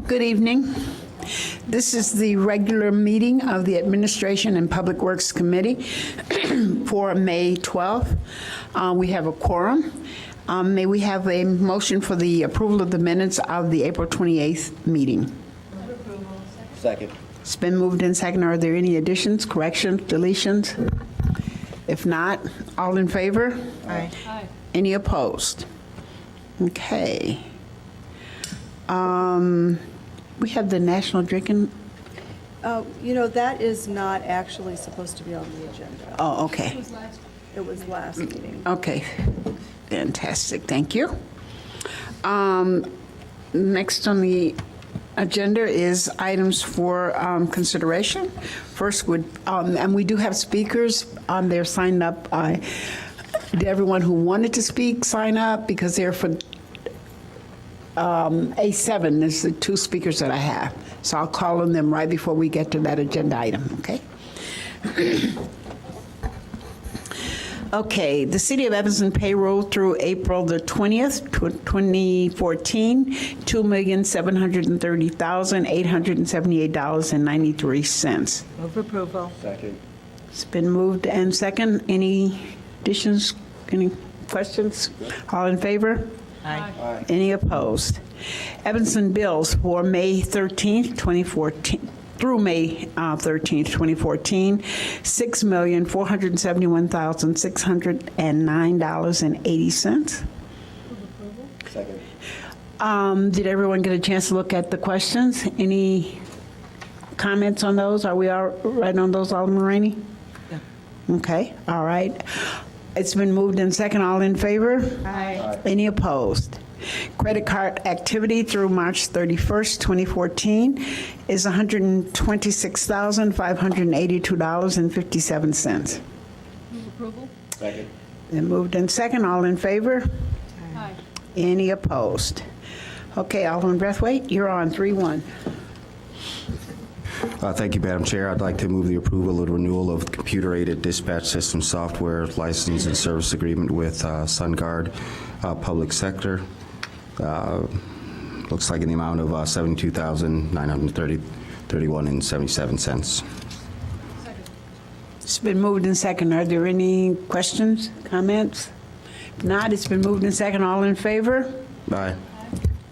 Good evening. This is the regular meeting of the Administration and Public Works Committee for May 12th. We have a quorum. May we have a motion for the approval of the minutes of the April 28th meeting? Second. It's been moved and seconded. Are there any additions, corrections, deletions? If not, all in favor? Aye. Any opposed? Okay. We have the national drinking, That is not actually supposed to be on the agenda. oh, okay. It was last meeting. Okay, fantastic, thank you. Next on the agenda is items for consideration. First would, and we do have speakers, they're signed up. Did everyone who wanted to speak sign up? Because they're for A7, is the two speakers that I have. So I'll call on them right before we get to that agenda item, okay? Okay, the City of Evanston payroll through April the 20th, 2014, $2,730,878.93. Move approval. Second. It's been moved and second. Any additions, any questions? All in favor? Aye. Any opposed? Evanston bills for May 13th, 2014, through May 13th, 2014, $6,471,609.80. Second. Did everyone get a chance to look at the questions? Any comments on those? Are we all right on those, Alderman Rainey? Yeah. Okay, all right. It's been moved and second. All in favor? Aye. Any opposed? Credit card activity through March 31st, 2014 is $126,582.57. Move approval? Second. Then moved and second. All in favor? Aye. Any opposed? Okay, Alderman Brathwaite, you're on 3-1. Thank you, Madam Chair. I'd like to move the approval of the renewal of computer-aided dispatch system software license and service agreement with SunGuard Public Sector. Looks like in the amount of $72,931.77. It's been moved and second. Are there any questions, comments? If not, it's been moved and second. All in favor? Aye.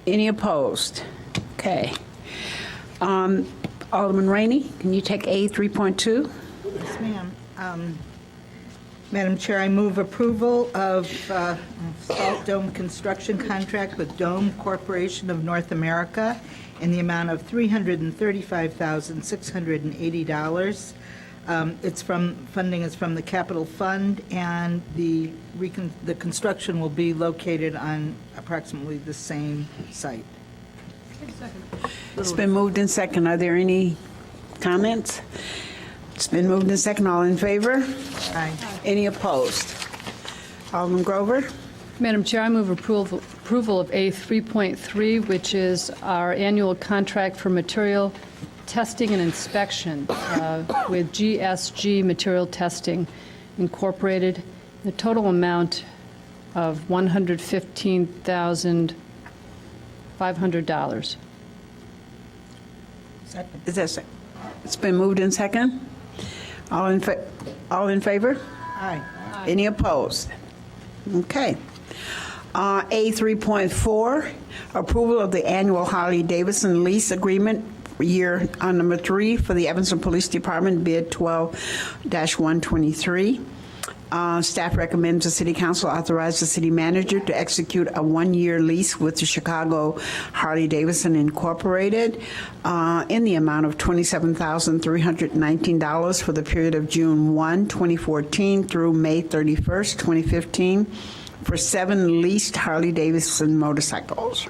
Any opposed? Okay. Alderman Rainey, can you take A 3.2? Yes, ma'am. Madam Chair, I move approval of Salt Dome construction contract with Dome Corporation of North America in the amount of $335,680. Funding is from the capital fund, and the construction will be located on approximately the same site. It's been moved and second. Are there any comments? It's been moved and second. All in favor? Aye. Any opposed? Alderman Grover? Madam Chair, I move approval of A 3.3, which is our annual contract for material testing and inspection with GSG Material Testing Incorporated. The total amount of $115,500. Is that second? It's been moved and second. All in favor? Aye. Any opposed? Okay. A 3.4, approval of the annual Harley-Davidson lease agreement year number 3 for the Evanston Police Department, bid 12-123. Staff recommends the City Council authorize the city manager to execute a 1-year lease with the Chicago Harley-Davidson Incorporated in the amount of $27,319 for the period of June 1, 2014 through May 31st, 2015 for 7 leased Harley-Davidson motorcycles.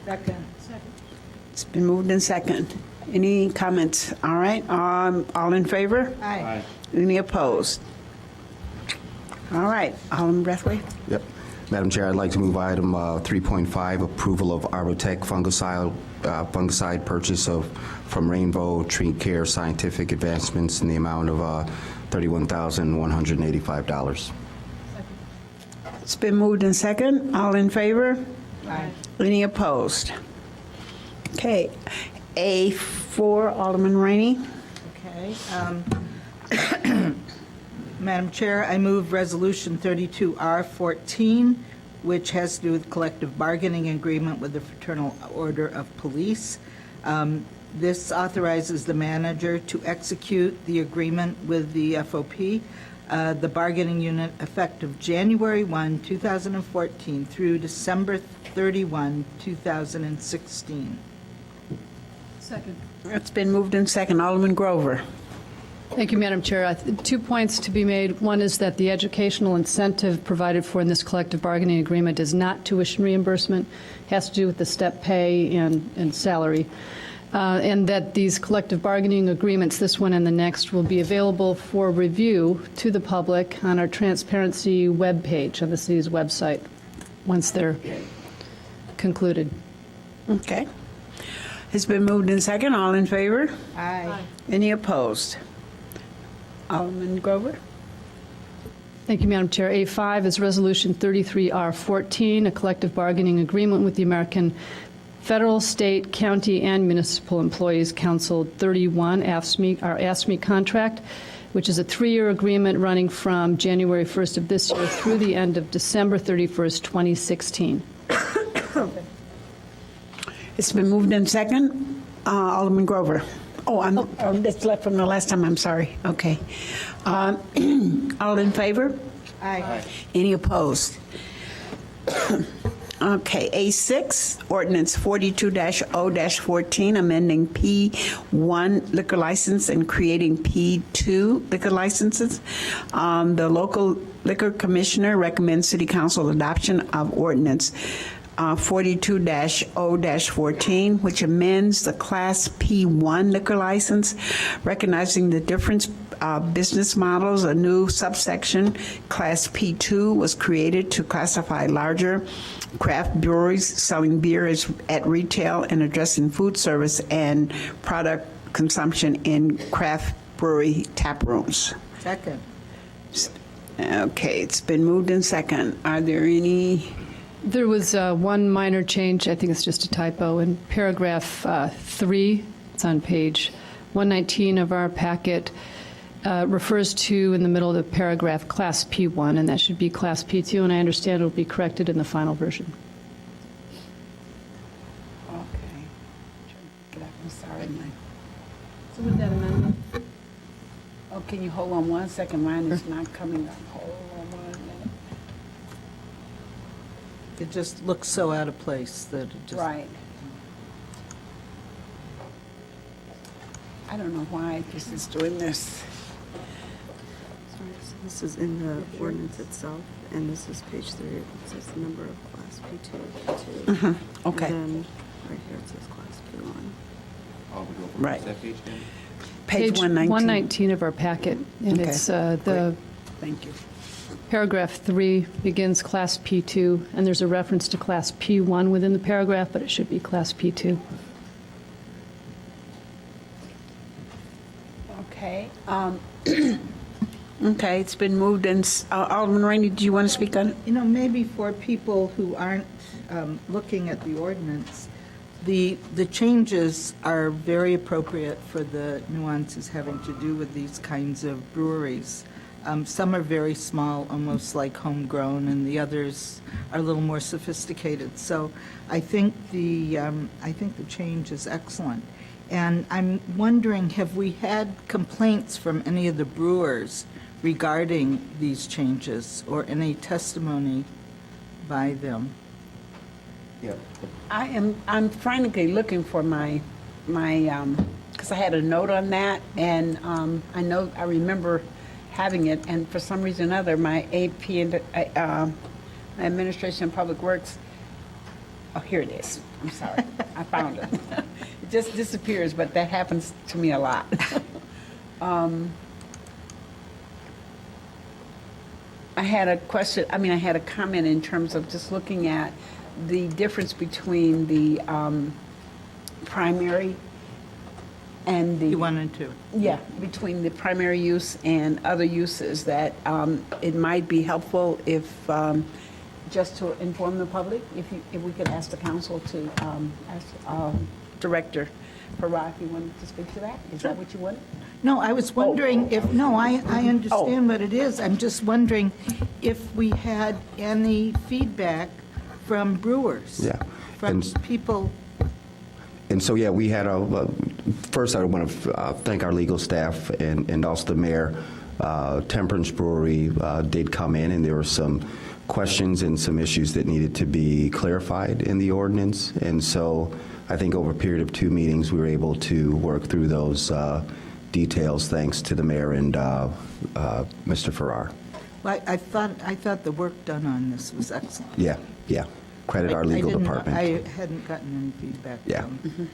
Second. It's been moved and second. Any comments? All right, all in favor? Aye. Any opposed? All right, Alderman Brathwaite. Yep. Madam Chair, I'd like to move item 3.5, approval of Arbotech fungicide purchase from Rainbow Tree Care Scientific Advancements in the amount of $31,185. It's been moved and second. All in favor? Aye. Any opposed? Okay. A4, Alderman Rainey. Okay. Madam Chair, I move Resolution 32R14, which has to do with collective bargaining agreement with the Fraternal Order of Police. This authorizes the manager to execute the agreement with the FOP, the bargaining unit, effective January 1, 2014 through December 31, 2016. Second. It's been moved in second. Alderman Grover. Thank you, Madam Chair. 2 points to be made. One is that the educational incentive provided for in this collective bargaining agreement is not tuition reimbursement, has to do with the step pay and salary, and that these collective bargaining agreements, this one and the next, will be available for review to the public on our transparency webpage on the city's website once they're concluded. Okay. It's been moved in second. All in favor? Aye. Any opposed? Alderman Grover. Thank you, Madam Chair. A5 is Resolution 33R14, a collective bargaining agreement with the American Federal, State, County, and Municipal Employees Council 31, our AFSCME contract, which is a 3-year agreement running from January 1st of this year through the end of December 31st, 2016. It's been moved in second. Alderman Grover. Oh, that's left from the last time. I'm sorry. Okay. All in favor? Aye. Any opposed? Okay, A6, ordinance 42-0-14, amending P1 liquor license and creating P2 liquor licenses. The local liquor commissioner recommends city council adoption of ordinance 42-0-14, which amends the Class P1 liquor license, recognizing the different business models. A new subsection, Class P2, was created to classify larger craft breweries selling beer at retail and addressing food service and product consumption in craft brewery tap rooms. Second. Okay, it's been moved in second. Are there any? There was one minor change, I think it's just a typo, in paragraph 3, it's on page 119 of our packet, refers to, in the middle of the paragraph, Class P1, and that should be Class P2, and I understand it will be corrected in the final version. Okay. I'm sorry, So with that amendment? Oh, can you hold on one second? Mine is not coming up. Hold on 1 minute. It just looks so out of place that it just... Right. I don't know why this is doing this. Sorry, so this is in the ordinance itself, and this is page 3. It says the number of Class P2 and P2. Okay. And then right here it says Class P1. Right. Is that page then? Page 119. 119 of our packet, and Okay. it's the Thank you. paragraph 3 begins Class P2, and there's a reference to Class P1 within the paragraph, but it should be Class P2. Okay. Okay, it's been moved, and Alderman Rainey, do you want to speak on it? You know, maybe for people who aren't looking at the ordinance, the changes are very appropriate for the nuances having to do with these kinds of breweries. Some are very small, almost like homegrown, and the others are a little more sophisticated. So I think the change is excellent. And I'm wondering, have we had complaints from any of the brewers regarding these changes, or any testimony by them? Yeah. I'm frantically looking for my because I had a note on that, and I remember having it, and for some reason or other, my AP and my Administration of Public Works, oh, here it is. I'm sorry. I found it. It just disappears, but that happens to me a lot. I had a question, I had a comment in terms of just looking at the difference between the primary and the... You wanted to? Yeah, between the primary use and other uses, that it might be helpful if, just to inform the public, if we could ask the council to Director Farrar, if you wanted to speak to that? Is that what you wanted? No, I was wondering if, no, I understand what it is. I'm just wondering if we had any feedback from brewers. Yeah. From And- people. And so, yeah, we had first I want to thank our legal staff and also the mayor. Temperance Brewery did come in, and there were some questions and some issues that needed to be clarified in the ordinance. And so I think over a period of 2 meetings, we were able to work through those details, thanks to the mayor and Mr. Farrar. Well, I thought the work done on this was excellent. Yeah, yeah. Credit our legal department. I hadn't gotten any feedback. Yeah. from-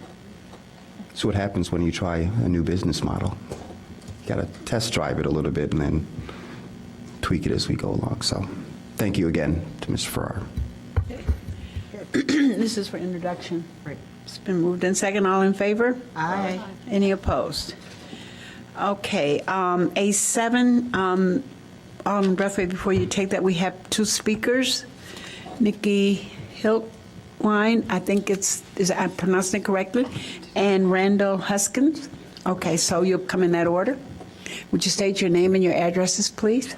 That's what happens when you try a new business model. You got to test drive it a little bit and then tweak it as we go along. So thank you again to Mr. Farrar. This is for introduction. Right. It's been moved in second. All in favor? Aye. Any opposed? Okay, A7, Alderman Breathwaite, before you take that, we have 2 speakers. Nikki Hiltwine, I think is I pronouncing it correctly, and Randall Huskins. Okay, so you'll come in that order. Would you state your name and your addresses, please?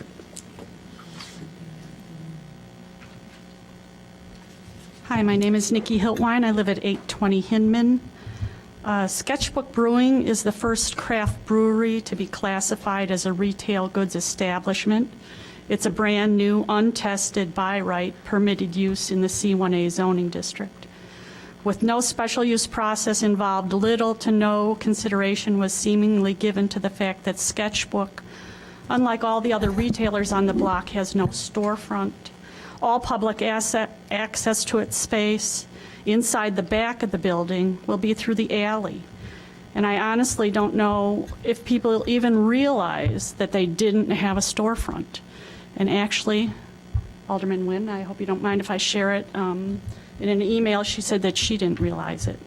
Hi, my name is Nikki Hiltwine. I live at 820 Hinman. Sketchbook Brewing is the first craft brewery to be classified as a retail goods establishment. It's a brand-new, untested, by right, permitted use in the C1A zoning district. With no special use process involved, little to no consideration was seemingly given to the fact that Sketchbook, unlike all the other retailers on the block, has no storefront. All public access to its space inside the back of the building will be through the alley. And I honestly don't know if people even realize that they didn't have a storefront. And actually, Alderman Nguyen, I hope you don't mind if I share it, in an email she said that she didn't realize it.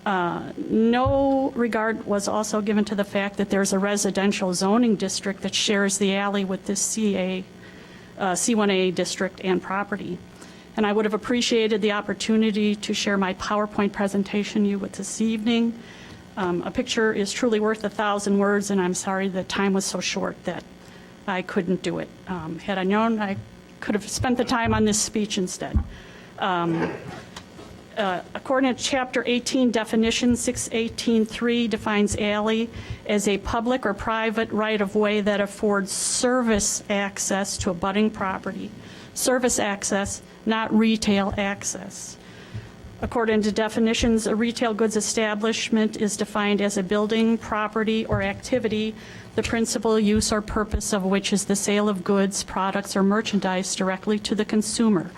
No regard was also given to the fact that there's a residential zoning district that shares the alley with this C1A district and property. And I would have appreciated the opportunity to share my PowerPoint presentation you with this evening. A picture is truly worth 1,000 words, and I'm sorry the time was so short that I couldn't do it. Had I known, I could have spent the time on this speech instead. According to Chapter 18 definition, 618.3 defines alley as a public or private right-of-way that affords service access to abutting property. Service access, not retail access. According to definitions, a retail goods establishment is defined as a building, property, or activity, the principal use or purpose of which is the sale of goods, products, or merchandise directly to the consumer.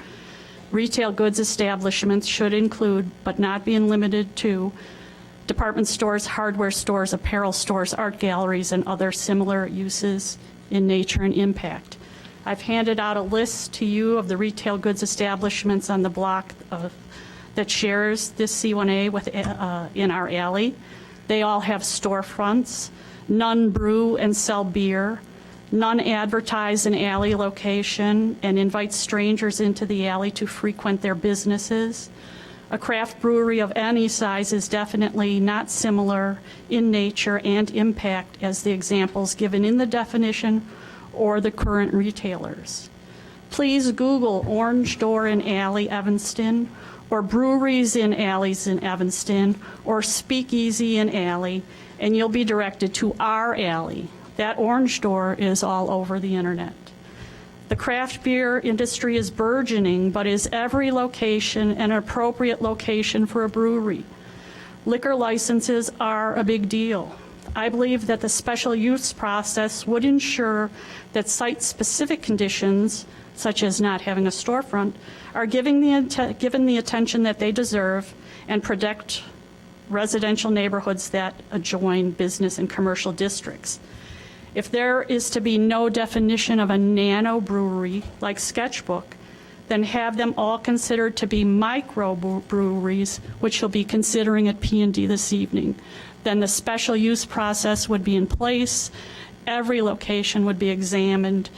Retail goods establishments should include, but not be limited to, department stores, hardware stores, apparel stores, art galleries, and other similar uses in nature and impact. I've handed out a list to you of the retail goods establishments on the block that shares this C1A with, in our alley. They all have storefronts. None brew and sell beer. None advertise an alley location and invite strangers into the alley to frequent their businesses. A craft brewery of any size is definitely not similar in nature and impact as the examples given in the definition or the current retailers. Please Google Orange Door in Alley, Evanston, or breweries in alleys in Evanston, or Speakeasy in Alley, and you'll be directed to our alley. That Orange Door is all over the internet. The craft beer industry is burgeoning, but is every location an appropriate location for a brewery? Liquor licenses are a big deal. I believe that the special use process would ensure that site-specific conditions, such as not having a storefront, are given the attention that they deserve and protect residential neighborhoods that adjoin business and commercial districts. If there is to be no definition of a nano brewery like Sketchbook, then have them all considered to be micro breweries, which you'll be considering at P&D this evening. Then the special use process would be in place, every location would be examined,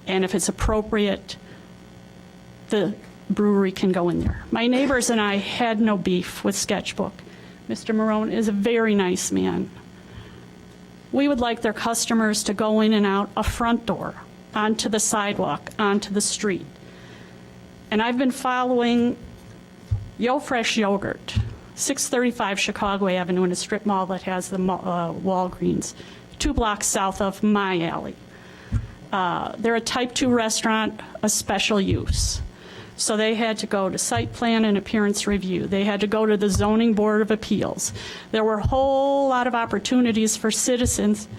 and if it's appropriate, the brewery can go in there. My neighbors and I had no beef with Sketchbook. Mr. Marone, is a very nice man. We would like their customers to go in and out a front door, onto the sidewalk, onto the street. And I've been following Yo Fresh Yogurt, 635 Chicago Avenue, in a strip mall that has the Walgreens, 2 blocks south of my alley. They're a type 2 restaurant, a special use. So they had to go to site plan and appearance review. They had to go to the zoning board of appeals. There were a whole lot of opportunities for citizens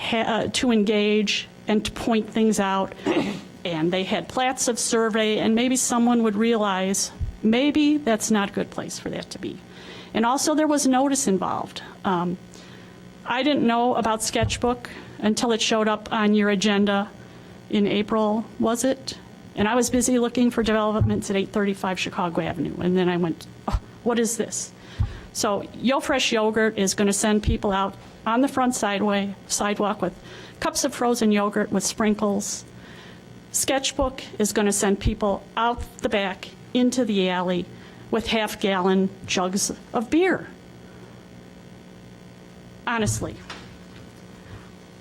to engage and to point things out. And they had plats of survey, and maybe someone would realize maybe that's not a good place for that to be. And also there was notice involved. I didn't know about Sketchbook until it showed up on your agenda in April, was it? And I was busy looking for developments at 835 Chicago Avenue. And then I went, oh, what is this? So Yo Fresh Yogurt is going to send people out on the front sidewalk with cups of frozen yogurt with sprinkles. Sketchbook is going to send people out the back into the alley with half-gallon jugs of beer. Honestly,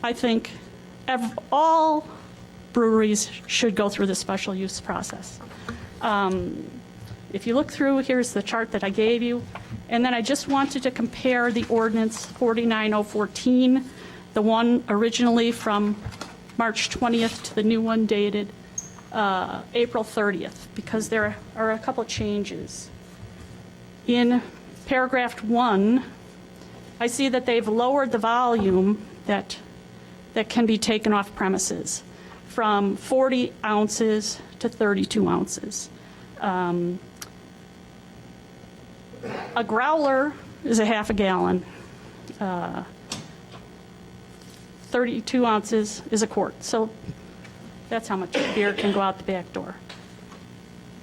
I think all breweries should go through the special use process. If you look through, here's the chart that I gave you. And then I just wanted to compare the ordinance 49014, the one originally from March 20th to the new one dated April 30th, because there are a couple of changes. In paragraph 1, I see that they've lowered the volume that can be taken off premises from 40 ounces to 32 ounces. A growler is a half a gallon. 32 ounces is a quart. So that's how much beer can go out the back door.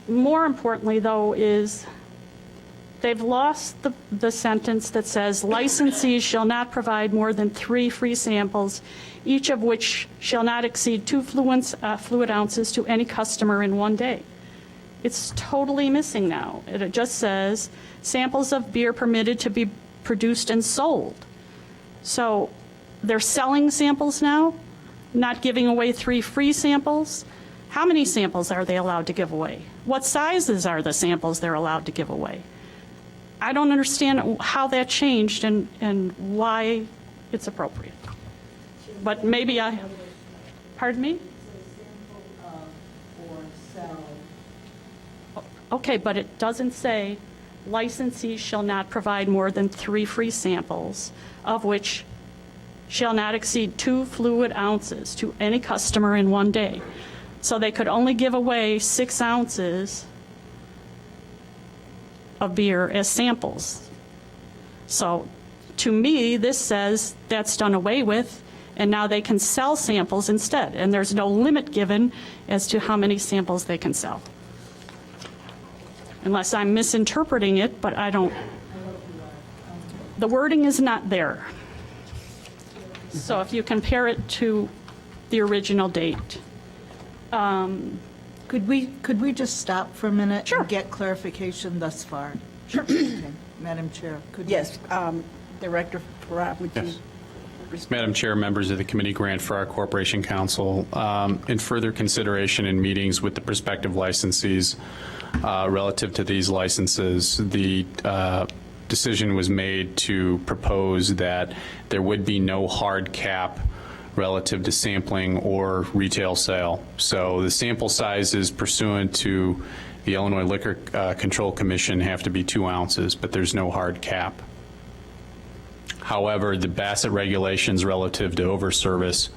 More importantly, though, is they've lost the sentence that says licensees shall not provide more than 3 free samples, each of which shall not exceed 2 fluid ounces to any customer in one day. It's totally missing now. It just says samples of beer permitted to be produced and sold. So they're selling samples now, not giving away 3 free samples. How many samples are they allowed to give away? What sizes are the samples they're allowed to give away? I don't understand how that changed and why it's appropriate. But maybe pardon me? Okay, but it doesn't say licensees shall not provide more than 3 free samples, of which shall not exceed 2 fluid ounces to any customer in one day. So they could only give away 6 ounces of beer as samples. So to me, this says that's done away with, and now they can sell samples instead, and there's no limit given as to how many samples they can sell. Unless I'm misinterpreting it, but I don't. The wording is not there. So if you compare it to the original date. Could we just stop for a minute? Sure. And get clarification thus far? Sure. Okay. Madam Chair, could we? Yes, Director Parab, would you? Yes. Madam Chair, members of the committee, Grant Farrar, Corporation Counsel, in further consideration in meetings with the prospective licensees relative to these licenses, the decision was made to propose that there would be no hard cap relative to sampling or retail sale. So the sample sizes pursuant to the Illinois Liquor Control Commission have to be 2 ounces, but there's no hard cap. However, the Bassett regulations relative to overservice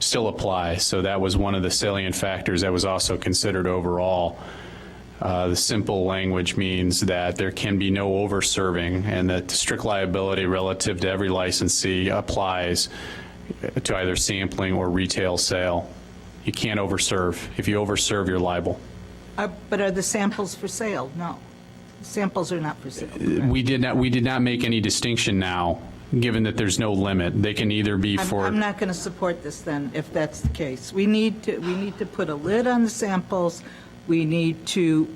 still apply, so that was one of the salient factors that was also considered overall. The simple language means that there can be no overserving, and that strict liability relative to every licensee applies to either sampling or retail sale. You can't overserve. If you overserve, you're liable. But are the samples for sale? No. Samples are not for sale. We did not make any distinction now, given that there's no limit. They can either be for. I'm not going to support this then, if that's the case. We need to put a lid on the samples. We need to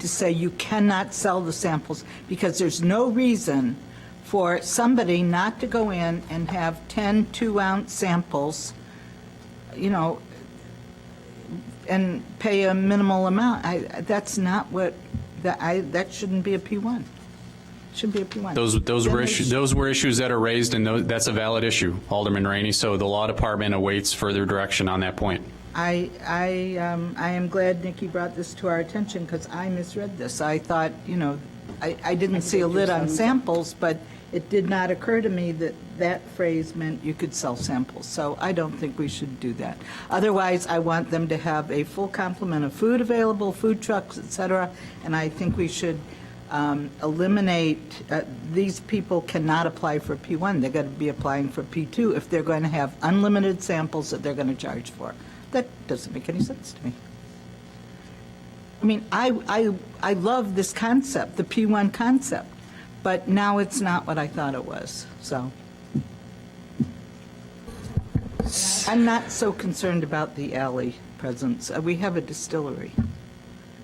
say you cannot sell the samples, because there's no reason for somebody not to go in and have 10 2-ounce samples, you know, and pay a minimal amount. That's not what, that shouldn't be a P1. Shouldn't be a P1. Those were issues that are raised, and that's a valid issue, Alderman Rainey. So the law department awaits further direction on that point. I am glad Nikki brought this to our attention because I misread this. I thought, you know, I didn't see a lid on samples, but it did not occur to me that that phrase meant you could sell samples. So I don't think we should do that. Otherwise, I want them to have a full complement of food available, food trucks, et cetera, and I think we should eliminate, these people cannot apply for P1. They're going to be applying for P2 if they're going to have unlimited samples that they're going to charge for. That doesn't make any sense to me. I mean, I love this concept, the P1 concept, but now it's not what I thought it was, so. I'm not so concerned about the alley presence. We have a distillery,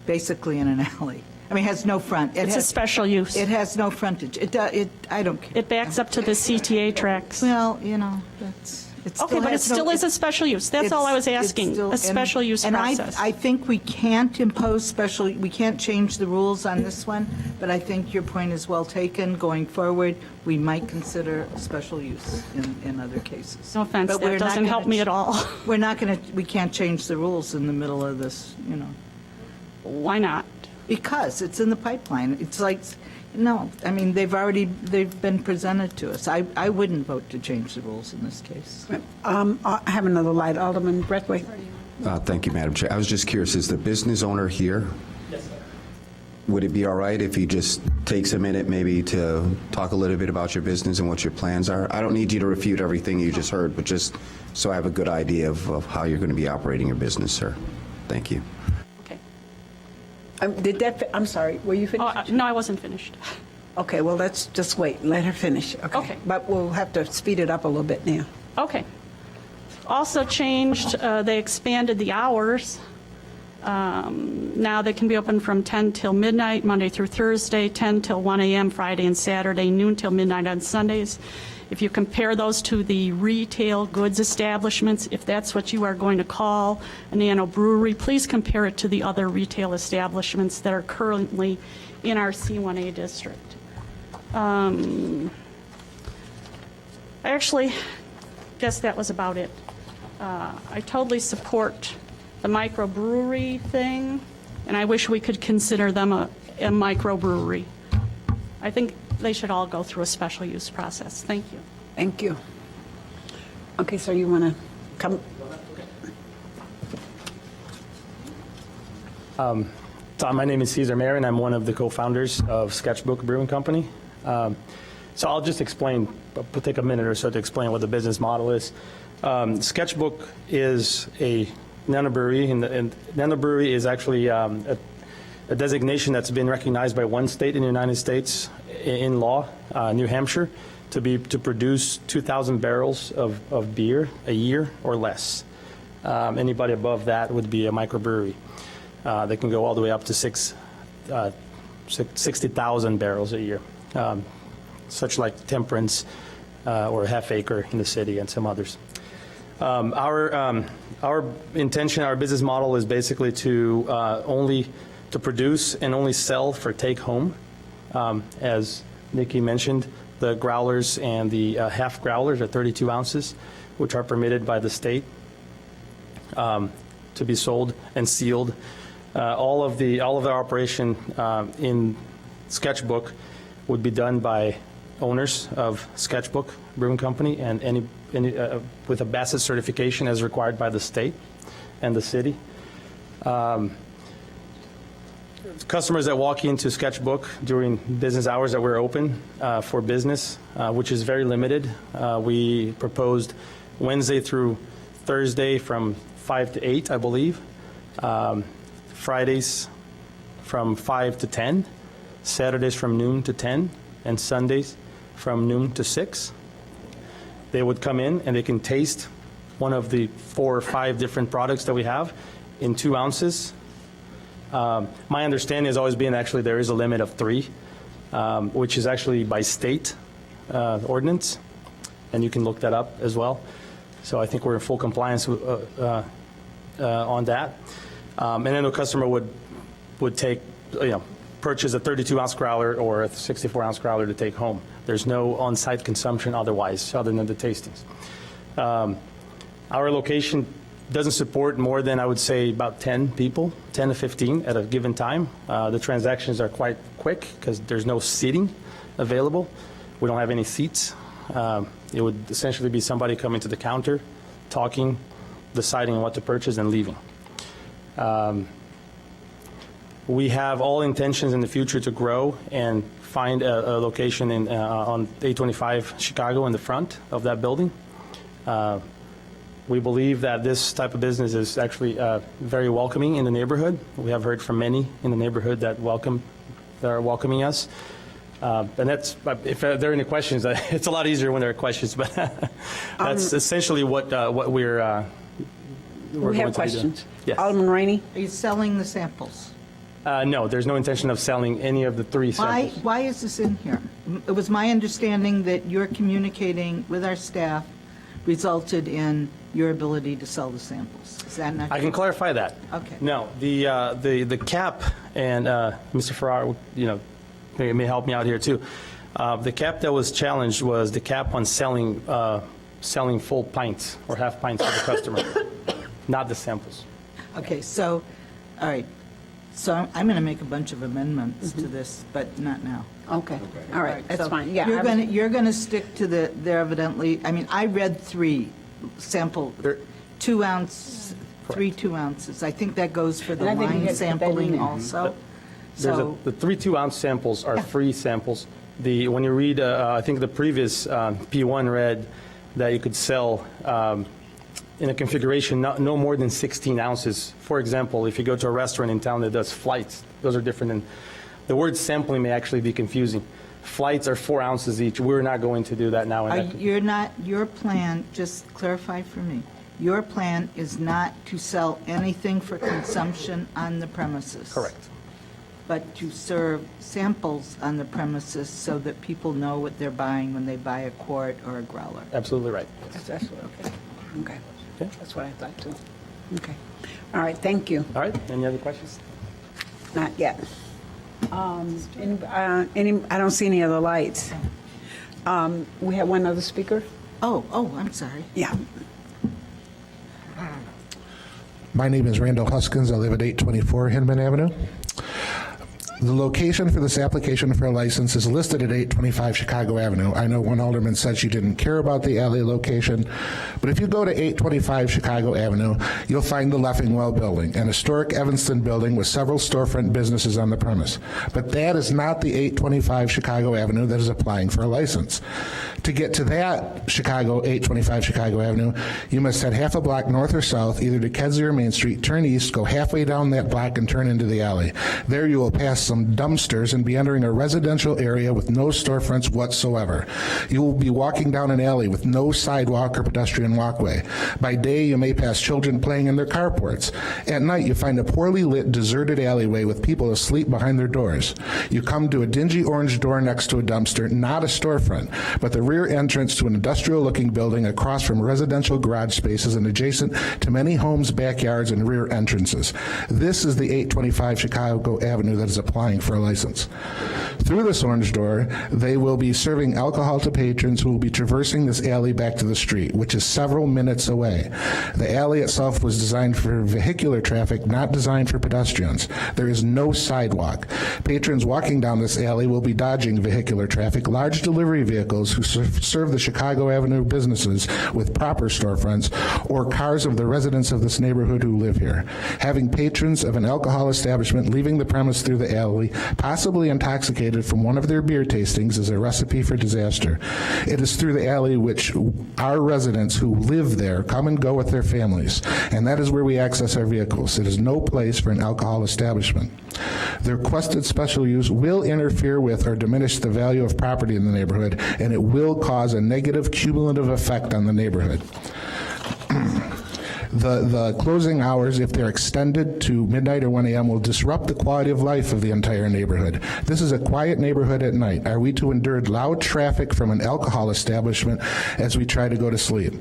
basically in an alley. I mean, it has no front. It's a special use. It has no frontage. I don't care. It backs up to the CTA tracks. Well, you know, it's still Okay, but it has no- still is a special use. That's all I was it's asking, still- a special use and process. I think we can't impose special, we can't change the rules on this one, but I think your point is well taken. Going forward, we might consider special use in other cases. No offense, But we're that not doesn't help gonna me at all. We're not going to, we can't change the rules in the middle of this, you know, Why not? because it's in the pipeline. It's like, no, I mean, they've been presented to us. I wouldn't vote to change the rules in this case. I have another light. Alderman Breathwaite. Thank you, Madam Chair. I was just curious, is the business owner here? Yes, sir. Would it be all right if he just takes a minute maybe to talk a little bit about your business and what your plans are? I don't need you to refute everything you just heard, but just so I have a good idea of how you're going to be operating your business, sir. Thank you. Okay. I'm sorry, were you finished? No, I wasn't finished. Okay, well, let's just wait. Let her finish. Okay. But we'll have to speed it up a little bit now. Okay. Also changed, they expanded the hours. Now they can be open from 10 till midnight, Monday through Thursday, 10 till 1 a.m. Friday and Saturday, noon till midnight on Sundays. If you compare those to the retail goods establishments, if that's what you are going to call a nano brewery, please compare it to the other retail establishments that are currently in our C1A district. I actually guess that was about it. I totally support the microbrewery thing, and I wish we could consider them a microbrewery. I think they should all go through a special use process. Thank you. Thank you. Okay, so you want to come? My name is Cesar Mayer, and I'm one of the co-founders of Sketchbook Brewing Company. So I'll just explain, we'll take a minute or so to explain what the business model is. Sketchbook is a nanobrewery, and nanobrewery is actually a designation that's been recognized by one state in the United States in law, New Hampshire, to produce 2,000 barrels of beer a year or less. Anybody above that would be a microbrewery. They can go all the way up to 60,000 barrels a year, such like Temperance or Half Acre in the city and some others. Our intention, our business model is basically to only to produce and only sell for take home. As Nikki mentioned, the growlers and the half growlers are 32 ounces, which are permitted by the state to be sold and sealed. All of the operation in Sketchbook would be done by owners of Sketchbook Brewing Company and any with a Bassett certification as required by the state and the city. Customers that walk into Sketchbook during business hours that we're open for business, which is very limited. We proposed Wednesday through Thursday from 5 to 8, I believe. Fridays from 5 to 10. Saturdays from noon to 10. And Sundays from noon to 6. They would come in and they can taste one of the 4 or 5 different products that we have in 2 ounces. My understanding has always been actually there is a limit of 3, which is actually by state. ordinance, and you can look that up as well. So I think we're in full compliance on that. And then the customer would take, purchase a 32-ounce growler or a 64-ounce growler to take home. There's no on-site consumption otherwise, other than the tastings. Our location doesn't support more than, I would say, about 10 people, 10 to 15 at a given time. The transactions are quite quick because there's no seating available. We don't have any seats. It would essentially be somebody coming to the counter, talking, deciding what to purchase, and leaving. We have all intentions in the future to grow and find a location on 825 Chicago in the front of that building. We believe that this type of business is actually very welcoming in the neighborhood. We have heard from many in the neighborhood that are welcoming us. And that's, if there are any questions, it's a lot easier when there are questions, but that's essentially what we're We going have to be doing. questions. Yes. Alderman Rainey? Are you selling the samples? No, there's no intention of selling any of the 3 samples. Why is this in here? It was my understanding that your communicating with our staff resulted in your ability to sell the samples. Is that not true? I can clarify that. Okay. No, the cap, and Mr. Farrar, may help me out here too. The cap that was challenged was the cap on selling full pints or half pints to the customer, not the samples. Okay, so, all right. So I'm going to make a bunch of amendments to this, but not now. Okay, all right, that's So fine, yeah. You're going to stick to there evidently, I mean, I read 3 sample, 2 ounce, 3 2 ounces. I think that goes for the And I think you wine had to put that in sampling there. also. The 3 2-ounce samples are free samples. When you read, I think the previous P1 read that you could sell in a configuration no more than 16 ounces. For example, if you go to a restaurant in town that does flights, those are different than, the word sampling may actually be confusing. Flights are 4 ounces each. We're not going to do that now. Your plan, just clarify for me, your plan is not to sell anything for consumption on the premises? Correct. But to serve samples on the premises so that people know what they're buying when they buy a quart or a growler? Absolutely right. That's what, okay. Okay. That's what I thought too. Okay. All right, thank you. All right, any other questions? Not yet. I don't see any other lights. We have one other speaker? Oh, I'm sorry. Yeah. My name is Randall Huskins. I live at 824 Hinman Avenue. The location for this application for a license is listed at 825 Chicago Avenue. I know one alderman said she didn't care about the alley location, but if you go to 825 Chicago Avenue, you'll find the Leffingwell building, an historic Evanston building with several storefront businesses on the premise. But that is not the 825 Chicago Avenue that is applying for a license. To get to that 825 Chicago Avenue, you must head half a block north or south, either to Kedzie or Main Street, turn east, go halfway down that block, and turn into the alley. There you will pass some dumpsters and be entering a residential area with no storefronts whatsoever. You will be walking down an alley with no sidewalk or pedestrian walkway. By day, you may pass children playing in their carports. At night, you find a poorly lit, deserted alleyway with people asleep behind their doors. You come to a dingy orange door next to a dumpster, not a storefront, but the rear entrance to an industrial-looking building across from residential garage spaces and adjacent to many homes' backyards and rear entrances. This is the 825 Chicago Avenue that is applying for a license. Through this orange door, they will be serving alcohol to patrons who will be traversing this alley back to the street, which is several minutes away. The alley itself was designed for vehicular traffic, not designed for pedestrians. There is no sidewalk. Patrons walking down this alley will be dodging vehicular traffic, large delivery vehicles who serve the Chicago Avenue businesses with proper storefronts, or cars of the residents of this neighborhood who live here. Having patrons of an alcohol establishment leaving the premise through the alley, possibly intoxicated from one of their beer tastings, is a recipe for disaster. It is through the alley which our residents who live there come and go with their families, and that is where we access our vehicles. It is no place for an alcohol establishment. The requested special use will interfere with or diminish the value of property in the neighborhood, and it will cause a negative cumulative effect on the neighborhood. The closing hours, if they're extended to midnight or 1 a.m., will disrupt the quality of life of the entire neighborhood. This is a quiet neighborhood at night. Are we to endure loud traffic from an alcohol establishment as we try to go to sleep?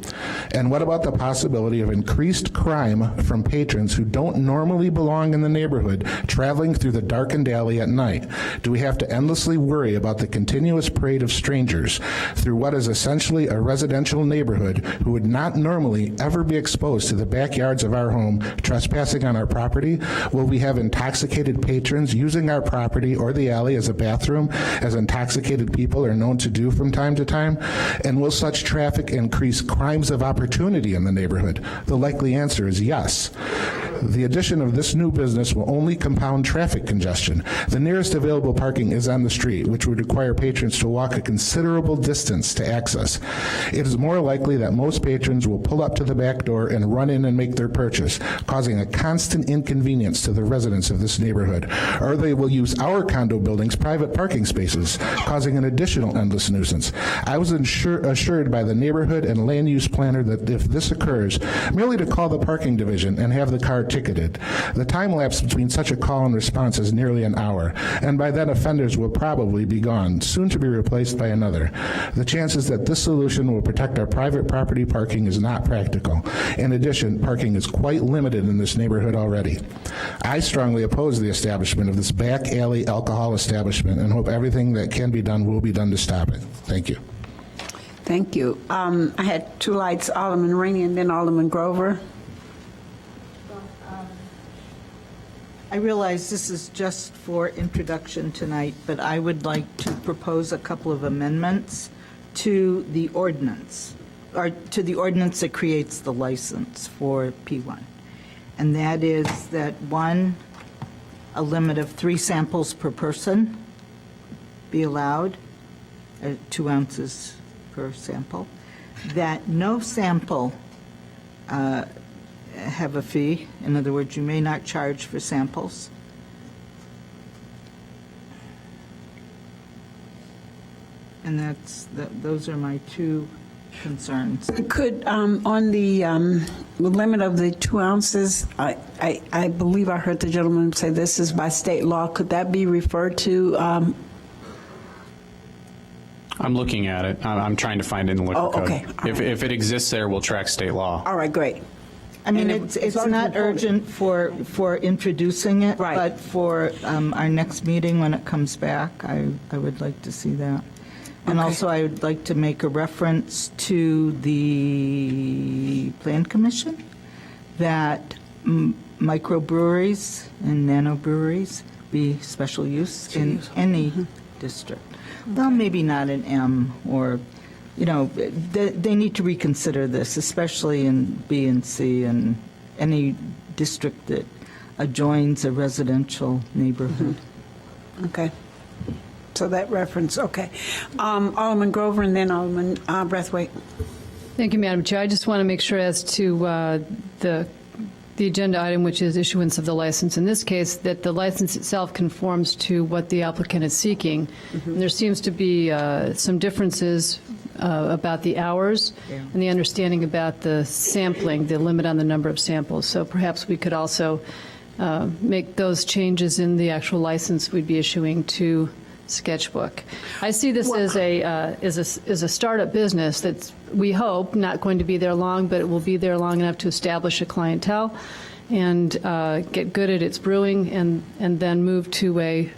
And what about the possibility of increased crime from patrons who don't normally belong in the neighborhood traveling through the darkened alley at night? Do we have to endlessly worry about the continuous parade of strangers through what is essentially a residential neighborhood who would not normally ever be exposed to the backyards of our home, trespassing on our property? Will we have intoxicated patrons using our property or the alley as a bathroom, as intoxicated people are known to do from time to time? And will such traffic increase crimes of opportunity in the neighborhood? The likely answer is yes. The addition of this new business will only compound traffic congestion. The nearest available parking is on the street, which would require patrons to walk a considerable distance to access. It is more likely that most patrons will pull up to the back door and run in and make their purchase, causing a constant inconvenience to the residents of this neighborhood. Or they will use our condo buildings' private parking spaces, causing an additional endless nuisance. I was assured by the neighborhood and land use planner that if this occurs, merely to call the parking division and have the car ticketed. The time lapse between such a call and response is nearly an hour, and by then offenders will probably be gone, soon to be replaced by another. The chances that this solution will protect our private property parking is not practical. In addition, parking is quite limited in this neighborhood already. I strongly oppose the establishment of this back alley alcohol establishment and hope everything that can be done will be done to stop it. Thank you. Thank you. I had two lights, Alderman Rainey and then Alderman Grover. I realize this is just for introduction tonight, but I would like to propose a couple of amendments to the ordinance, or to the ordinance that creates the license for P1. And that is that, one, a limit of 3 samples per person be allowed, 2 ounces per sample, that no sample have a fee. In other words, you may not charge for samples. And those are my 2 concerns. Could, on the limit of the 2 ounces, I believe I heard the gentleman say this is by state law. Could that be referred to? I'm looking at it. I'm trying to find it in the liquor Oh, code. okay. All If it exists there, we'll track state law. All right, great. I mean, And it's as long as not we vote it. urgent for introducing it, Right. but for our next meeting when it comes back, I would like to see that. And Okay. also, I would like to make a reference to the Plan Commission that microbreweries and nanobreweries be special use in any district. Well, maybe not in M, or, you know, they need to reconsider this, especially in B and C and any district that adjoins a residential neighborhood. Okay. So that reference, okay. Alderman Grover and then Alderman Brathwaite. Thank you, Madam Chair. I just want to make sure as to the agenda item, which is issuance of the license, in this case, that the license itself conforms to what the applicant is seeking. And there seems to be some differences about the hours and the understanding about the sampling, the limit on the number of samples. So perhaps we could also make those changes in the actual license we'd be issuing to Sketchbook. I see this as a startup business that's, we hope, not going to be there long, but it will be there long enough to establish a clientele and get good at its brewing, and then move to a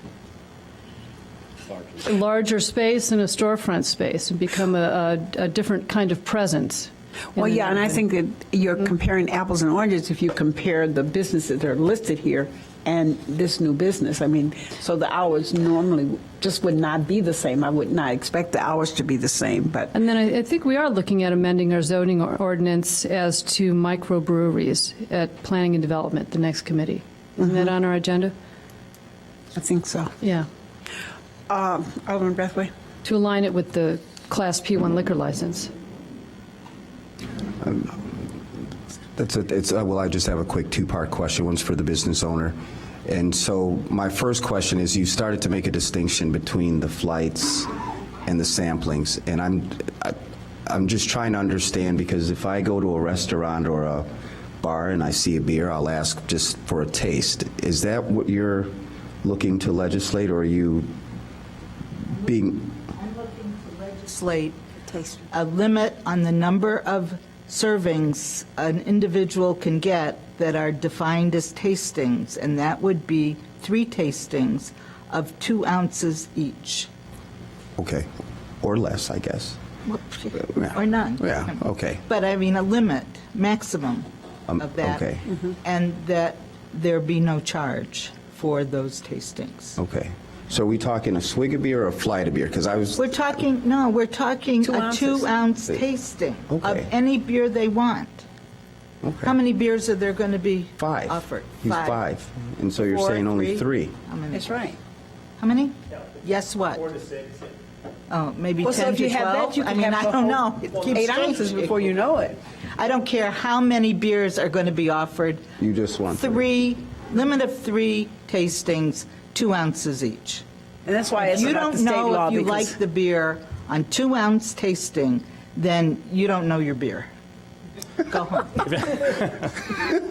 larger space and a storefront space and become a different kind of presence. Well, yeah, and I think that you're comparing apples and oranges if you compare the businesses that are listed here and this new business. I mean, so the hours normally just would not be the same. I would not expect the hours to be the same, but. And then I think we are looking at amending our zoning ordinance as to microbreweries at Planning and Development, the next committee. Isn't that on our agenda? I think so. Yeah. Alderman Brathwaite? To align it with the Class P1 liquor license. Well, I just have a quick 2-part question. One's for the business owner. And so my first question is, you started to make a distinction between the flights and the samplings. And I'm just trying to understand, because if I go to a restaurant or bar and I see a beer, I'll ask just for a taste. Is that what you're looking to legislate, or are you being, I'm looking to legislate a limit on the number of servings an individual can get that are defined as tastings, and that would be 3 tastings of 2 ounces each. okay, or less, I guess? Or none. Yeah, okay. But I mean, a limit, maximum of that. okay. And that there be no charge for those tastings. Okay. So are we talking a swig of beer or a flight of beer? Because I was, We're talking a 2-ounce tasting of Okay. any beer they want. okay. How many beers are there going to be 5. offered? He's 5. And so you're 4, saying only 3. How many? That's right. How many? Yes, what? 4 to 6. Oh, maybe Well, so 10 if to you have 12? that, you I can mean, have I the don't whole know. It keeps 8 ounces changing. before you know it. I don't care how many beers are going to be offered. You just want 3, limit of 3 tastings, 2 ounces each. And that's why it's You about the don't state know law, if you because like the beer on 2-ounce tasting, then you don't know your beer. Go home.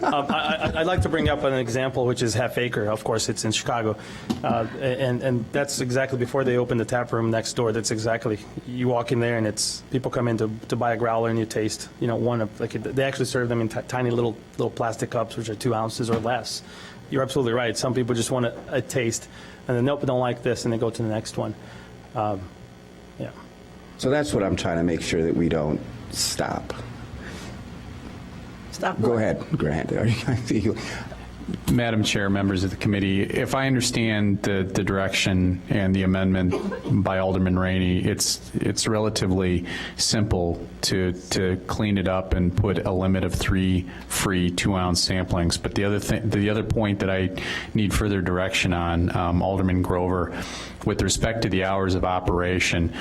I'd like to bring up an example, which is Half Acre. Of course, it's in Chicago. And that's exactly before they open the tap room next door. That's exactly, you walk in there and it's, people come in to buy a growler and you taste, one of, like, they actually serve them in tiny little plastic cups, which are 2 ounces or less. You're absolutely right. Some people just want a taste and then, nope, I don't like this, and they go to the next one. Yeah. So that's what I'm trying to make sure that we don't stop. stop. Go ahead, Grant. Madam Chair, members of the committee, if I understand the direction and the amendment by Alderman Rainey, it's relatively simple to clean it up and put a limit of 3 free 2-ounce samplings. But the other point that I need further direction on, Alderman Grover, with respect to the hours of operation,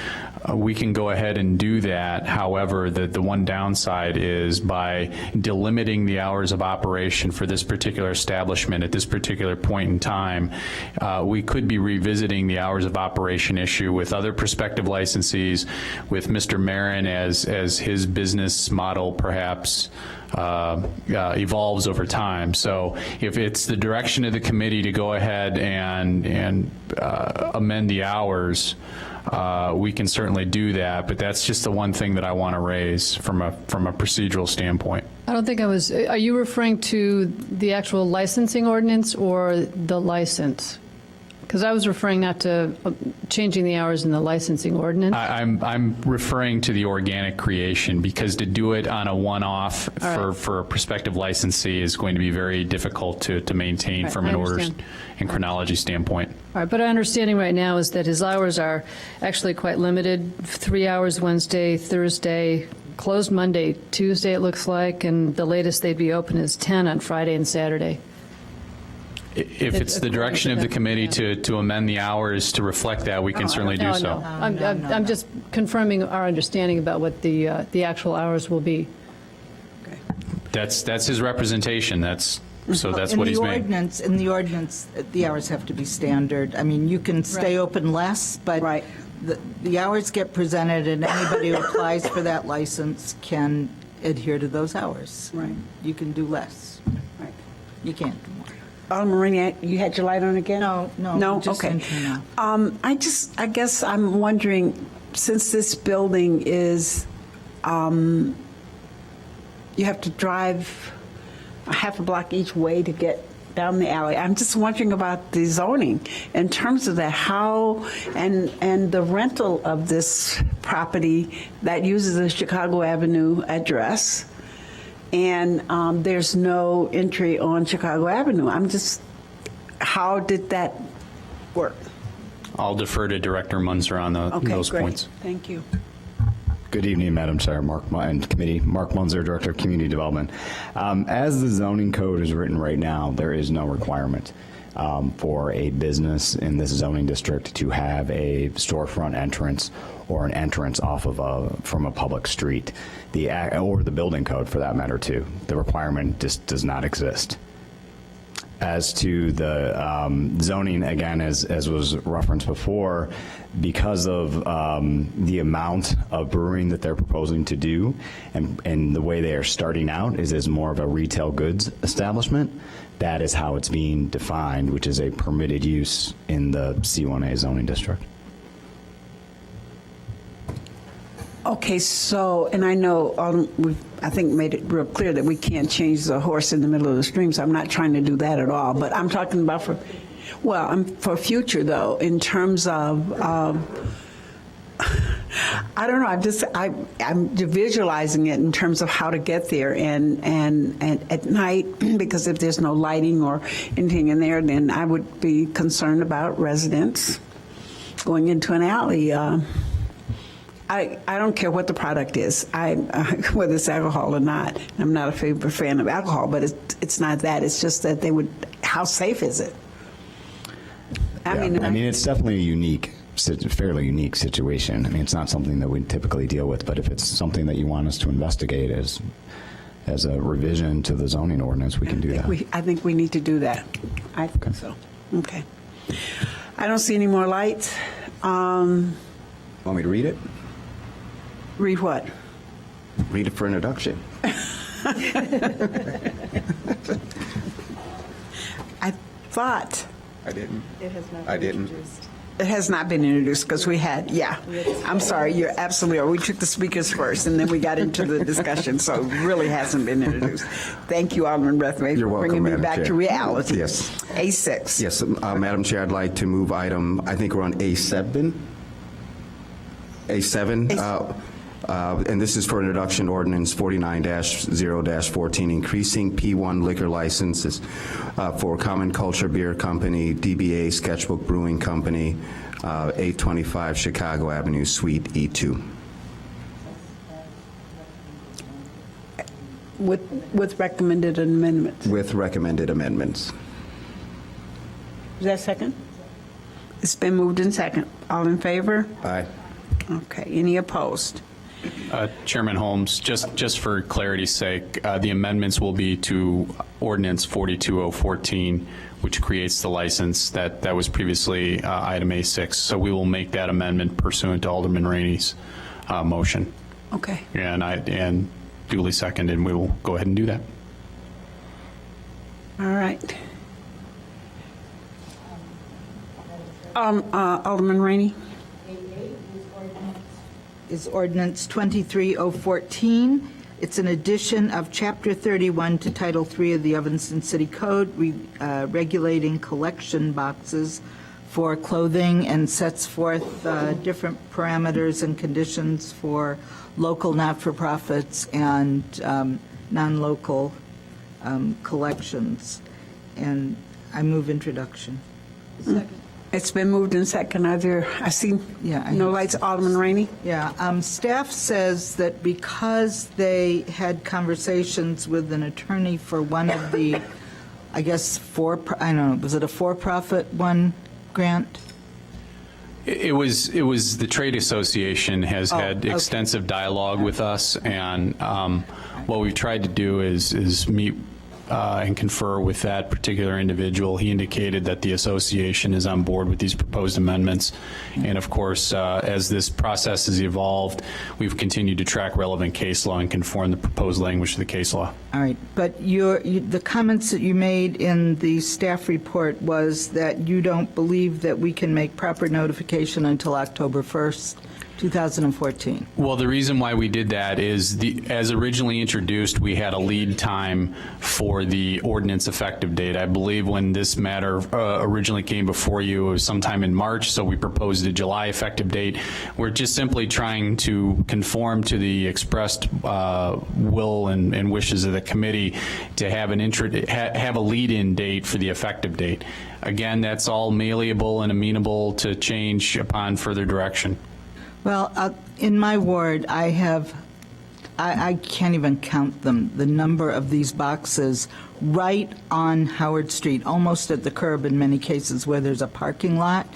we can go ahead and do that. However, the one downside is by delimiting the hours of operation for this particular establishment at this particular point in time, we could be revisiting the hours of operation issue with other prospective licensees, with Mr. Marin as his business model perhaps evolves over time. So if it's the direction of the committee to go ahead and amend the hours, we can certainly do that, but that's just the one thing that I want to raise from a procedural standpoint. I don't think are you referring to the actual licensing ordinance or the license? Because I was referring not to changing the hours in the licensing ordinance. I'm referring to the organic creation, because to do it on a one-off for a prospective licensee is going to be very difficult to maintain Right, from an I order understand. and chronology standpoint. All right, but our understanding right now is that his hours are actually quite limited, 3 hours Wednesday, Thursday, closed Monday, Tuesday it looks like, and the latest they'd be open is 10 on Friday and Saturday. If it's the direction of the committee to amend the hours to reflect that, we can certainly do No, so. no. I'm just confirming our understanding about what the actual hours will be. That's his representation. So that's what he's made. In the ordinance, the hours have to be standard. I mean, you can stay open less, but Right. the hours get presented, and anybody who applies for that license can adhere to those hours. Right. You can do less. Right. You can't do more. Alderman Rainey, you had your light on again? No, No? just Okay. internal. I guess I'm wondering, since this building is, you have to drive a half a block each way to get down the alley. I'm just wondering about the zoning in terms of that, how, and the rental of this property that uses the Chicago Avenue address, and there's no entry on Chicago Avenue. How did that work? I'll defer to Director Munzer on those points. Thank you. Good evening, Madam Chair, and committee. Mark Munzer, Director of Community Development. As the zoning code is written right now, there is no requirement for a business in this zoning district to have a storefront entrance or an entrance off of from a public street, or the building code for that matter too. The requirement just does not exist. As to the zoning, again, as was referenced before, because of the amount of brewing that they're proposing to do, and the way they are starting out is as more of a retail goods establishment, that is how it's being defined, which is a permitted use in the C1A zoning district. Okay, so, and I know, we've, I think, made it real clear that we can't change the horse in the middle of the stream, so I'm not trying to do that at all, but I'm talking about for future, though, in terms of, I don't know, I'm visualizing it in terms of how to get there, and at night, because if there's no lighting or anything in there, then I would be concerned about residents going into an alley. I don't care what the product is, whether it's alcohol or not. I'm not a favorite fan of alcohol, but it's not that. It's just that how safe is it? I mean, It's definitely a fairly unique situation. I mean, it's not something that we typically deal with, but if it's something that you want us to investigate as a revision to the zoning ordinance, we can do that. I think we need to do that. I think so. Okay. I don't see any more lights. Want me to read it? Read what? Read it for introduction. I thought I didn't. It has not I been didn't. introduced. it has not been introduced because we had, I'm sorry, you're absolutely right. We took the speakers first and then we got into the discussion, so it really hasn't been introduced. Thank you, Alderman Brethwaite, You're for welcome, bringing me Madam back Chair. to reality. Yes. A6. Yes, Madam Chair, I'd like to move item, I think we're on A7. And this is for introduction ordinance 49-0-14, increasing P1 liquor licenses for Common Culture Beer Company, DBA Sketchbook Brewing Company, 825 Chicago Avenue, Suite E2. With recommended amendments. With recommended amendments. Is that second? It's been moved in second. All in favor? Aye. Okay. Any opposed? Chairman Holmes, just for clarity's sake, the amendments will be to ordinance 42014, which creates the license that was previously item A6. So we will make that amendment pursuant to Alderman Rainey's motion. Okay. And duly seconded, and we will go ahead and do that. All right. Alderman Rainey? Is ordinance 23014. It's an addition of Chapter 31 to Title 3 of the Evanston City Code, regulating collection boxes for clothing, and sets forth different parameters and conditions for local not-for-profits and non-local collections. And I move introduction. It's been moved in second. I see no lights. Alderman Rainey? Yeah, staff says that because they had conversations with an attorney for one of the, I guess, I don't know, was it a for-profit one, Grant? It was the trade association has had okay. extensive dialogue with us, and what we've tried to do is meet and confer with that particular individual. He indicated that the association is on board with these proposed amendments, and of course, as this process has evolved, we've continued to track relevant case law and conform the proposed language to the case law. All right, but the comments that you made in the staff report was that you don't believe that we can make proper notification until October 1st, 2014. Well, the reason why we did that is, as originally introduced, we had a lead time for the ordinance effective date. I believe when this matter originally came before you, it was sometime in March, so we proposed a July effective date. We're just simply trying to conform to the expressed will and wishes of the committee to have have a lead-in date for the effective date. Again, that's all malleable and amenable to change upon further direction. Well, in my ward, I can't even count them, the number of these boxes right on Howard Street, almost at the curb in many cases where there's a parking lot.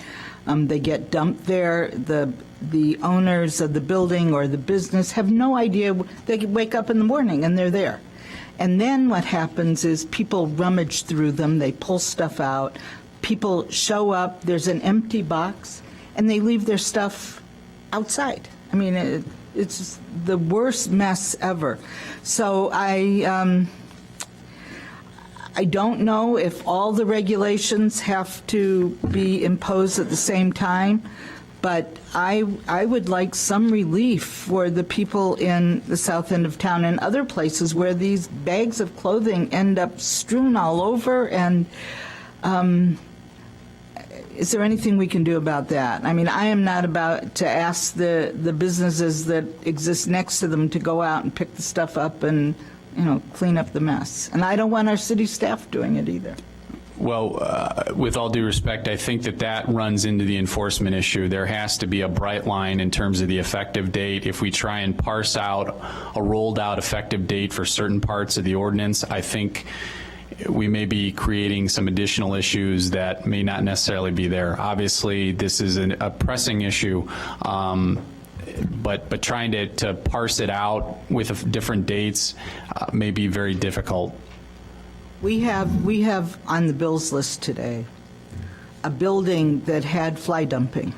They get dumped there. The owners of the building or the business have no idea. They wake up in the morning and they're there. And then what happens is people rummage through them, they pull stuff out, people show up, there's an empty box, and they leave their stuff outside. I mean, it's the worst mess ever. So I don't know if all the regulations have to be imposed at the same time, but I would like some relief for the people in the south end of town and other places where these bags of clothing end up strewn all over. And is there anything we can do about that? I mean, I am not about to ask the businesses that exist next to them to go out and pick the stuff up and, clean up the mess. And I don't want our city staff doing it either. Well, with all due respect, I think that runs into the enforcement issue. There has to be a bright line in terms of the effective date. If we try and parse out a rolled out effective date for certain parts of the ordinance, I think we may be creating some additional issues that may not necessarily be there. Obviously, this is a pressing issue, but trying to parse it out with different dates may be very difficult. We have on the bills list today a building that had fly dumping.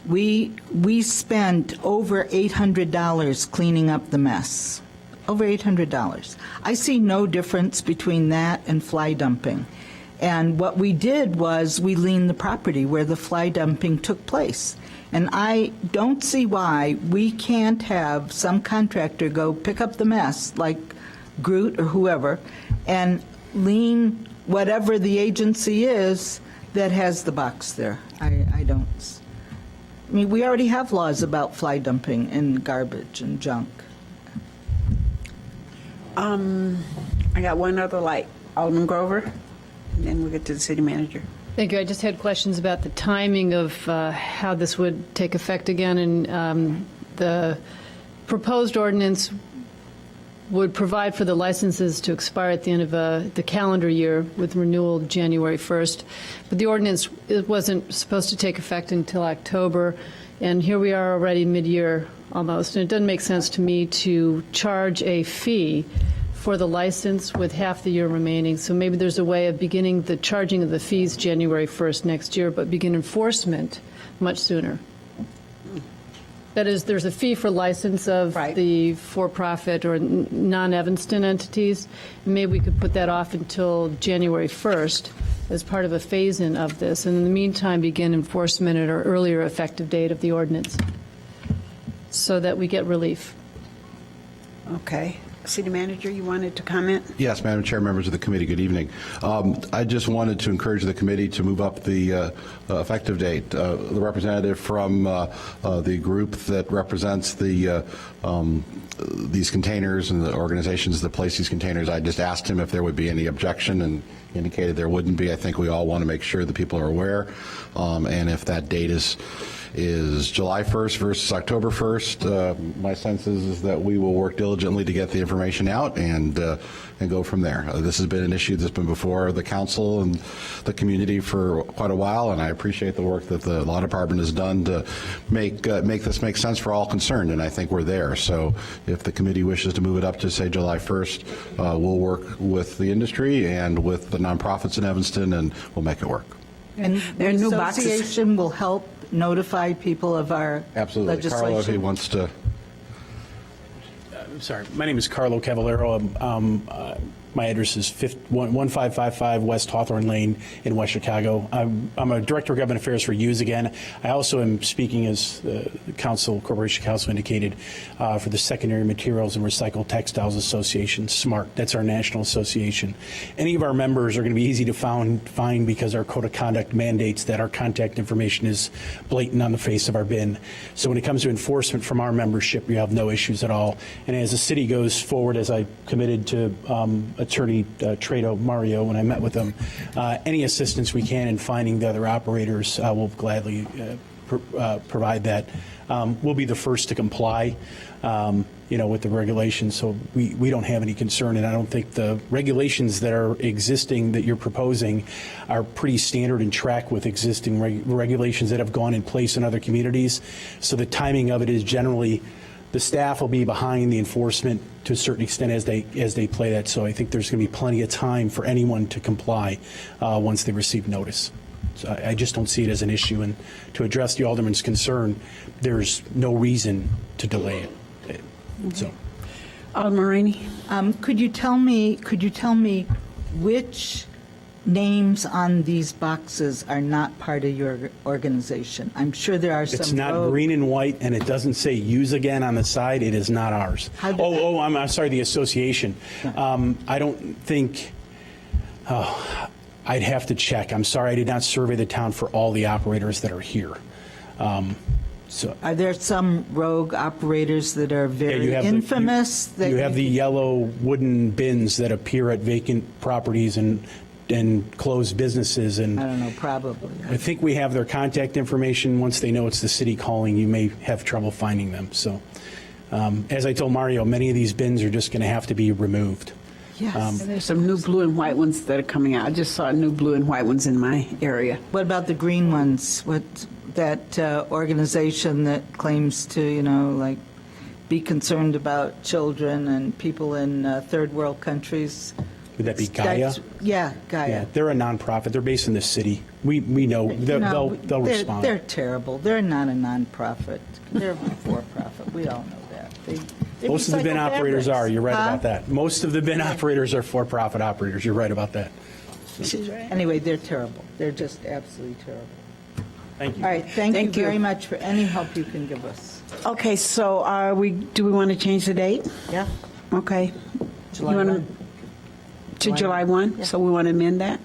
We spent over $800 cleaning up the mess. Over $800. I see no difference between that and fly dumping. And what we did was we liened the property where the fly dumping took place. And I don't see why we can't have some contractor go pick up the mess, like Groot or whoever, and lien whatever the agency is that has the box there. I don't. I mean, we already have laws about fly dumping and garbage and junk. I got one other light. Alderman Grover, and then we'll get to the city manager. Thank you. I just had questions about the timing of how this would take effect again, and the proposed ordinance would provide for the licenses to expire at the end of the calendar year with renewal January 1st. But the ordinance, it wasn't supposed to take effect until October, and here we are already mid-year almost. And it doesn't make sense to me to charge a fee for the license with half the year remaining. So maybe there's a way of beginning the charging of the fees January 1st next year, but begin enforcement much sooner. That is, there's a fee for license of the for-profit or non-Evanston entities. Maybe we could put that off until January 1st as part of a phase-in of this, and in the meantime begin enforcement at our earlier effective date of the ordinance so that we get relief. Okay. City manager, you wanted to comment? Yes, Madam Chair, members of the committee, good evening. I just wanted to encourage the committee to move up the effective date. The representative from the group that represents the these containers and the organizations that place these containers, I just asked him if there would be any objection and indicated there wouldn't be. I think we all want to make sure that people are aware, and if that date is July 1st versus October 1st, my sense is that we will work diligently to get the information out and go from there. This has been an issue that's been before the council and the community for quite a while, and I appreciate the work that the law department has done to make this make sense for all concerned, and I think we're there. So if the committee wishes to move it up to, say, July 1st, we'll work with the industry and with the nonprofits in Evanston, and we'll make it work. And There are the new boxes. association will help notify people of our Absolutely. legislation. Carlo, if he wants to. Sorry, my name is Carlo Cavallero. My address is 1555 West Hawthorne Lane in West Chicago. I'm a Director of Government Affairs for Use Again. I also am speaking, as the Corporation Council indicated, for the Secondary Materials and Recycled Textiles Association, SMART. That's our national association. Any of our members are going to be easy to find because our code of conduct mandates that our contact information is blatant on the face of our bin. So when it comes to enforcement from our membership, we have no issues at all. And as the city goes forward, as I committed to Attorney Trado Mario when I met with him, any assistance we can in finding the other operators, we'll gladly provide that. We'll be the first to comply, with the regulations, so we don't have any concern, and I don't think the regulations that are existing that you're proposing are pretty standard and track with existing regulations that have gone in place in other communities. So the timing of it is generally the staff will be behind the enforcement to a certain extent as they play that. So I think there's going to be plenty of time for anyone to comply once they receive notice. So I just don't see it as an issue. And to address the alderman's concern, there's no reason to delay it. So. Alderman Rainey? Could you tell me which names on these boxes are not part of your organization? I'm sure there are some. It's not rogue- green and white, and it doesn't say use again on the side. It is not ours. How did I'm sorry, the association. I don't think, I'd have to check. I'm sorry, I did not survey the town for all the operators that are here. So. Are there some rogue operators that are very you have infamous? The, you have the yellow wooden bins that appear at vacant properties and closed businesses. And I don't know, probably. I think we have their contact information. Once they know it's the city calling, you may have trouble finding them. So, as I told Mario, many of these bins are just going to have to be removed. Yes. There's some new blue and white ones that are coming out. I just saw new blue and white ones in my area. What about the green ones? What that organization that claims to, like, be concerned about children and people in third world countries? Would that be Gaia? Yeah, Gaia. Yeah, they're a nonprofit. They're based in the city. We know they'll respond. They're terrible. They're not a nonprofit. They're a for-profit. We all know that. They Most of the bin recycle operators fabrics. are. You're right Huh? about that. Most of the bin operators are for-profit operators. You're right about that. Anyway, they're terrible. They're just absolutely terrible. Thank you. All right, thank Thank you you. very much for any help you can give us. Okay, so do we want to change the date? Yeah? Okay. July You wanna- 1. To July 1? So we want to amend that?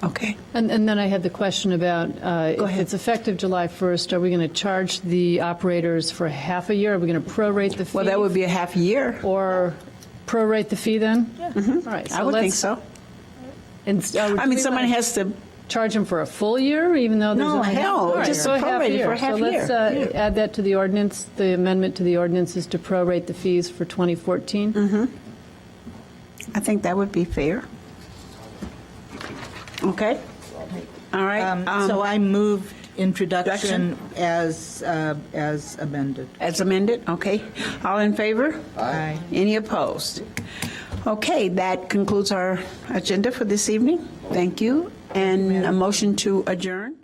Okay. And then I had the question about if ahead. it's effective July 1st, are we going to charge the operators for half a year? Are we going to prorate the fee? Well, that would be a half year. Or prorate the fee then? Yeah. All right. I would think so. I mean, somebody has to, charge them for a full year, even though there's No, only hell, all right, just so prorate it for a half So let's year. add that to the ordinance. The amendment to the ordinance is to prorate the fees for 2014. I think that would be fair. Okay? All right. So I moved introduction as amended. As amended, okay. All in favor? Aye. Any opposed? Okay, that concludes our agenda for this evening. Thank you. And a motion to adjourn?